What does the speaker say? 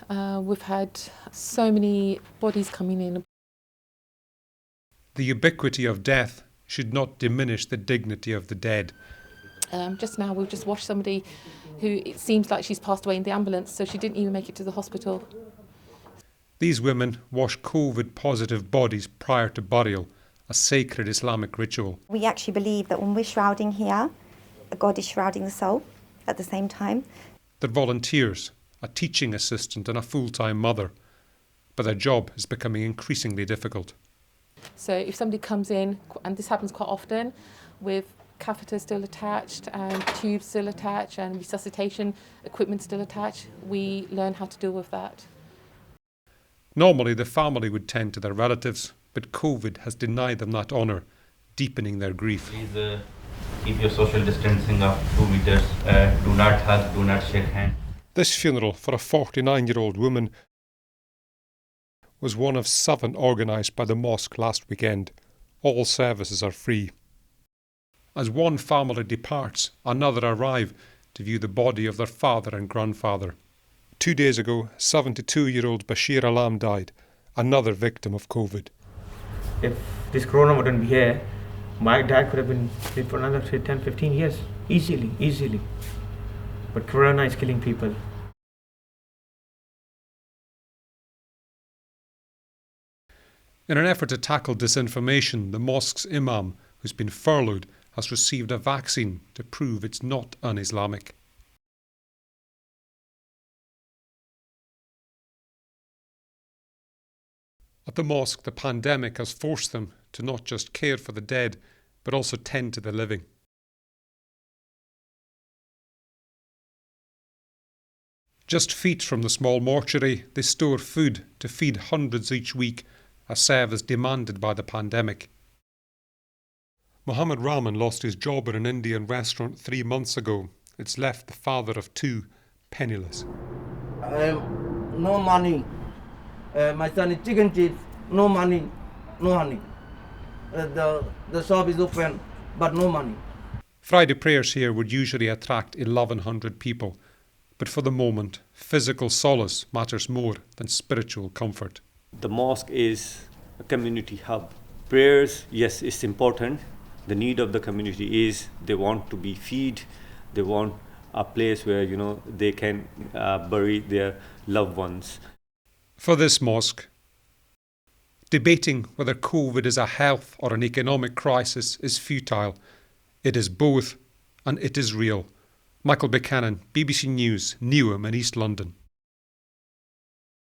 We've had so many bodies coming in. The ubiquity of death should not diminish the dignity of the dead. Just now we've just washed somebody who it seems like she's passed away in the ambulance, so she didn't even make it to the hospital. These women wash COVID-positive bodies prior to burial, a sacred Islamic ritual. We actually believe that when we're shrouding here, God is shrouding the soul at the same time. They're volunteers, a teaching assistant and a full-time mother, but their job is becoming increasingly difficult. So if somebody comes in, and this happens quite often, with catheters still attached and tubes still attached and resuscitation equipment still attached, we learn how to deal with that. Normally the family would tend to their relatives, but COVID has denied them that honour, deepening their grief. Please keep your social distancing of 2 meters, do not hug, do not shake hands. This funeral for a 49-year-old woman was one of 7 organised by the mosque last weekend. All services are free. As one family departs, another arrive to view the body of their father and grandfather. 2 days ago, 72-year-old Bashir Alam died, another victim of COVID. If this corona wouldn't be here, my dad could have been dead for another 10, 15 years. Easily. But corona is killing people. In an effort to tackle disinformation, the mosque's imam, who's been furloughed, has received a vaccine to prove it's not un-Islamic. At the mosque, the pandemic has forced them to not just care for the dead, but also tend to the living. Just feet from the small mortuary, they store food to feed hundreds each week, a service demanded by the pandemic. Mohammed Rahman lost his job in an Indian restaurant 3 months ago. It's left the father of 2 penniless. No money. My son is chicken chips. No money, no honey. The shop is open, but no money. Friday prayers here would usually attract 1,100 people, but for the moment, physical solace matters more than spiritual comfort. The mosque is a community hub. Prayers, yes, it's important. The need of the community is they want to be fed, they want a place where, they can bury their loved ones. For this mosque, debating whether COVID is a health or an economic crisis is futile. It is both, and it is real. Michael Buchanan, BBC News, Newham in East London.